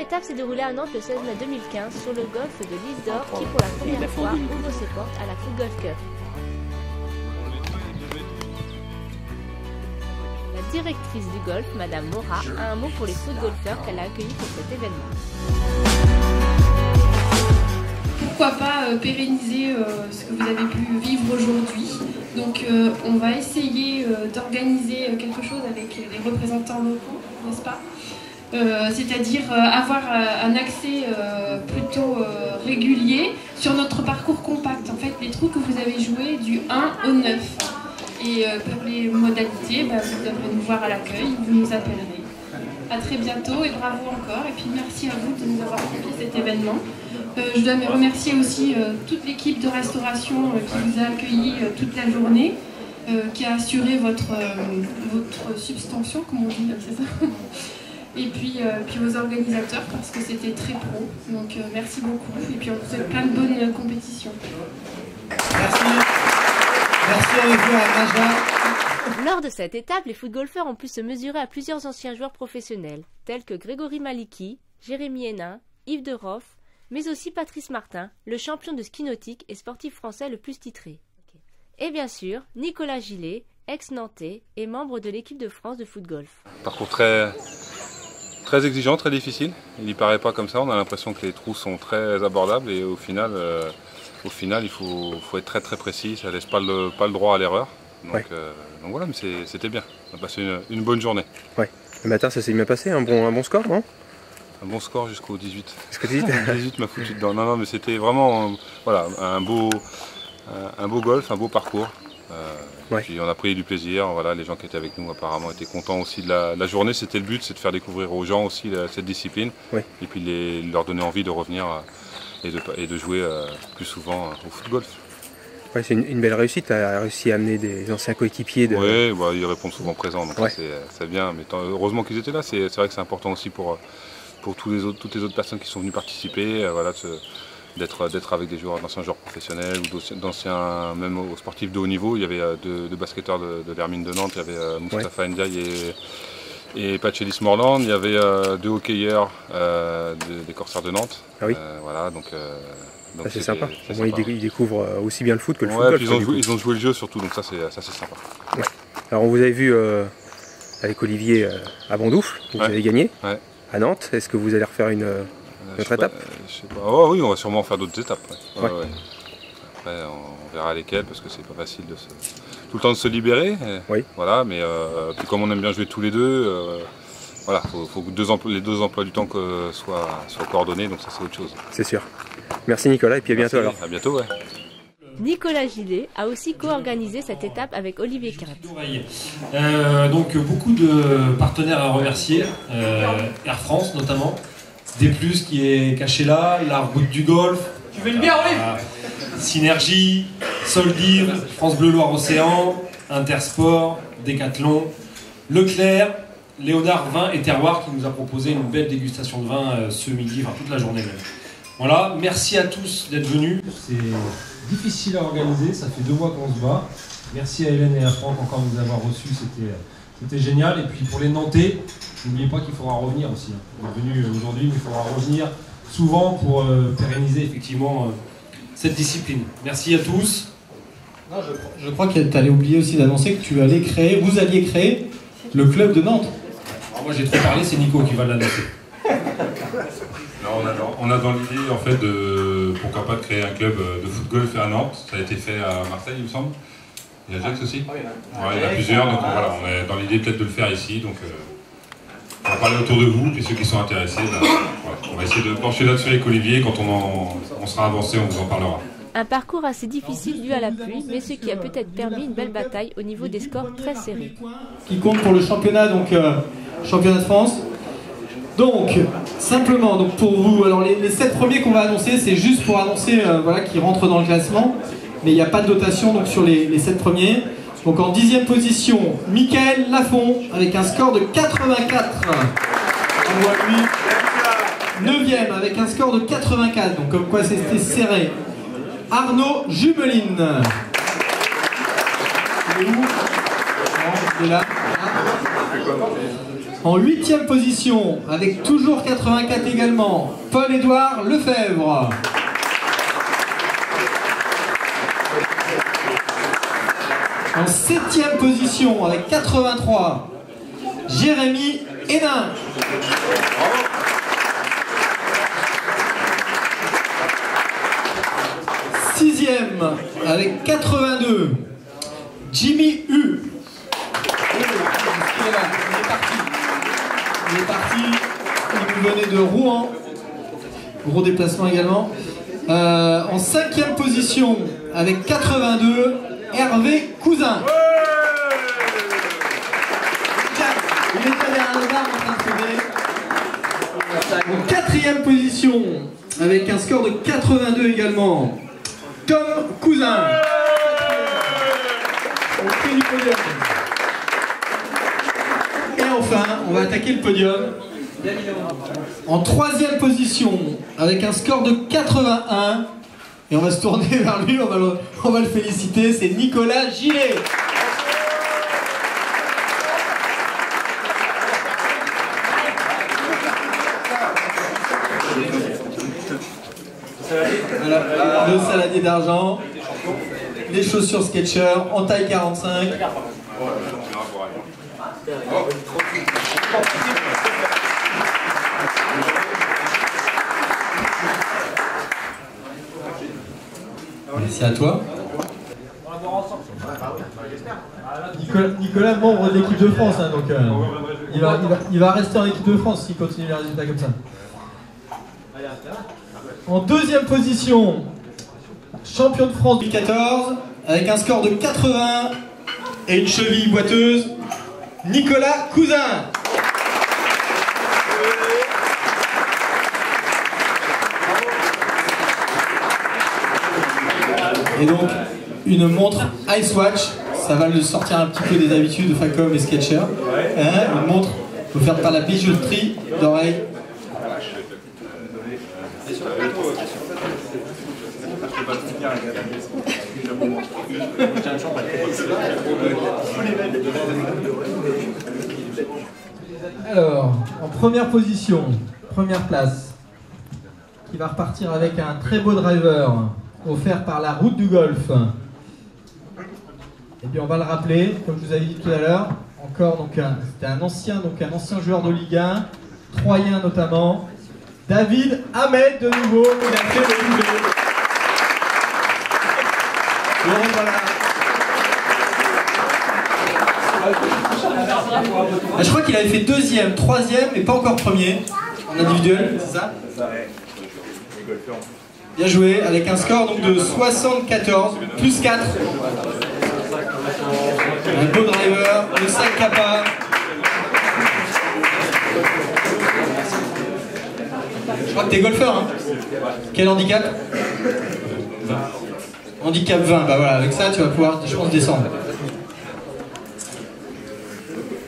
étape s'est déroulée à Nantes le 16 mai 2015 sur le golf de l'Île d'Or qui pour la première fois ouvre ses portes à la Foot Golf Cup. La directrice du golf, Madame Mora, a un mot pour les footgolfeurs qu'elle a accueillis pour cet événement. Pourquoi pas pérenniser ce que vous avez pu vivre aujourd'hui. Donc on va essayer d'organiser quelque chose avec les représentants locaux, n'est-ce pas? C'est-à-dire avoir un accès plutôt régulier sur notre parcours compact. En fait, les trous que vous avez joués du 1 au 9. Et pour les modalités, vous devrez nous voir à l'accueil, vous nous appellerez. A très bientôt et bravo encore. Et puis merci à vous de nous avoir confié cet événement. Je dois me remercier aussi toute l'équipe de restauration qui vous a accueillis toute la journée, qui a assuré votre substantion, comme on dit, c'est ça. Et puis aux organisateurs parce que c'était très pro. Donc merci beaucoup. Et puis on vous souhaite plein de bonnes compétitions. Merci. Merci à vous, Naja. Lors de cette étape, les footgolfeurs ont pu se mesurer à plusieurs anciens joueurs professionnels, tels que Grégory Maliki, Jérémy Hénin, Yves de Roff, mais aussi Patrice Martin, le champion de ski nautique et sportif français le plus titré. Et bien sûr, Nicolas Gillet, ex-nantais et membre de l'équipe de France de footgolf. Parcours très exigeant, très difficile. Il n'y paraît pas comme ça, on a l'impression que les trous sont très abordables et au final il faut être très précis, ça ne laisse pas le droit à l'erreur. Donc voilà, mais c'était bien, on a passé une bonne journée. Ouais. Le matin ça s'est bien passé, un bon score, non? Un bon score jusqu'au 18. Jusqu'au 18 18 m'a foutu dedans. Non, mais c'était vraiment voilà, un beau golf, un beau parcours. Puis on a pris du plaisir, voilà, les gens qui étaient avec nous apparemment étaient contents aussi de la journée. C'était le but, c'est de faire découvrir aux gens aussi cette discipline. Et puis leur donner envie de revenir et de jouer plus souvent au foot-golf. Ouais, c'est une belle réussite, tu as réussi à amener des anciens coéquipiers. Oui, ils répondent souvent présents, donc c'est bien. Mais heureusement qu'ils étaient là, c'est vrai que c'est important aussi pour toutes les autres personnes qui sont venues participer, voilà, d'être avec des d'anciens joueurs professionnels ou d'anciens, même aux sportifs de haut niveau. Il y avait deux basketteurs de l'Hermine de Nantes, il y avait Moustapha Ndiaye et Pachelis Morland, il y avait deux hockeyeurs des Corsaires de Nantes. Ah oui. Voilà, donc c'est sympa. Au moins ils découvrent aussi bien le foot que le football. Ils ont joué le jeu surtout, donc ça c'est sympa. Ouais. Alors on vous avait vu avec Olivier à Bondoufle, vous avez gagné. À Nantes, est-ce que vous allez refaire une autre étape? Je sais pas. Oh, oui, on va sûrement faire d'autres étapes. Après, on verra lesquelles parce que c'est pas facile tout le temps de se libérer. Voilà, mais puis comme on aime bien jouer tous les deux, voilà, faut que les deux emplois du temps soient coordonnés, donc ça c'est autre chose. C'est sûr. Merci Nicolas et puis à bientôt alors. À bientôt, ouais. Nicolas Gillet a aussi co-organisé cette étape avec Olivier Quint. Donc beaucoup de partenaires à remercier, Air France notamment, D+, qui est caché là, la route du golf, tu veux une bière, Synergie, Soldiv, France Bleu Loire-Océan, Intersport, Decathlon, Leclerc, Léonard Vin et Terroir qui nous a proposé une belle dégustation de vin ce midi, enfin toute la journée même. Voilà, merci à tous d'être venus. C'est difficile à organiser, ça fait 2 mois qu'on se bat. Merci à Hélène et à Franck encore de nous avoir reçus, c'était génial. Et puis pour les Nantais, n'oubliez pas qu'il faudra revenir aussi. On est venu aujourd'hui, mais il faudra revenir souvent pour pérenniser effectivement cette discipline. Merci à tous. Non, je crois que tu allais oublier aussi d'annoncer que vous alliez créer le club de Nantes. Alors moi j'ai trop parlé, c'est Nico qui va l'annoncer. On a dans l'idée en fait pourquoi pas de créer un club de foot-golf à Nantes. Ça a été fait à Marseille il me semble. Il y a Jax aussi. Il y en a plusieurs, donc voilà, on est dans l'idée peut-être de le faire ici. Donc on va parler autour de vous, puis ceux qui sont intéressés, on va essayer de pencher là-dessus avec Olivier. Quand on sera avancé, on vous en parlera. Un parcours assez difficile dû à la pluie, mais ce qui a peut-être permis une belle bataille au niveau des scores très serrés. Qui compte pour le championnat, donc championnat de France. Donc, simplement, donc pour vous, alors les 7 premiers qu'on va annoncer, c'est juste pour annoncer voilà, qui rentrent dans le classement, mais il n'y a pas de dotation donc, sur les 7 premiers. Donc en 10e position, Mickaël Lafont avec un score de 84. On voit lui. 9e avec un score de 84, donc comme quoi c'était serré. Arnaud Jumeline. Il est où ? Il est là. En 8e position, avec toujours 84 également, Paul-Édouard Lefebvre. En 7e position, avec 83, Jérémy Hénin. 6e, avec 82, Jimmy Hu. Il est parti, il nous venait de Rouen, gros déplacement également. En 5e position, avec 82, Hervé Cousin. Il est allé à un bar en train de sauver. En 4e position, avec un score de 82 également, Tom Cousin. Au pied du podium. Et enfin, on va attaquer le podium. En 3e position, avec un score de 81. Et on va se tourner vers lui, on va le féliciter, c'est Nicolas Gillet. Voilà, le saladier d'argent, les chaussures Skechers en taille 45. C'est à toi. Nicolas, membre de l'équipe de France, hein, donc il va rester en équipe de France s'il continue les résultats comme ça. En 2e position, champion de France 2014, avec un score de 80 et une cheville boiteuse, Nicolas Cousin. Et donc, une montre Ice Watch, ça va le sortir un petit peu des habitudes de Facom et Skechers. Une montre offerte par la bijouterie d'oreille. Alors, en première position, première place, qui va repartir avec un très beau driver offert par la Route du Golf. Et bien on va le rappeler, comme je vous avais dit tout à l'heure, encore donc c'était un ancien joueur de Ligue 1, troyen notamment, David Ahmed de nouveau, il a fait le doublé. Voilà. Je crois qu'il avait fait 2e, 3e, mais pas encore 1er en individuel, c'est ça? Bien joué, avec un score donc de 74, plus 4. Un beau driver, le 5 Kappa. Je crois que t'es golfeur, hein? Quel handicap? 20. Handicap 20, bah voilà, avec ça tu vas pouvoir, je pense, descendre.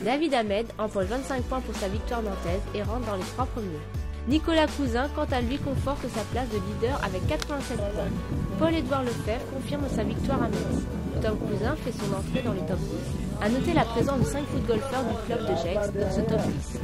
David Ahmed empoche 25 points pour sa victoire nantaise et rentre dans les 3 premiers. Nicolas Cousin, quant à lui, conforte sa place de leader avec 87 points. Paul-Édouard Lefebvre confirme sa victoire à Metz. Tom Cousin fait son entrée dans les top 10. A noter la présence de 5 footgolfeurs du club de Gex dans ce top 10.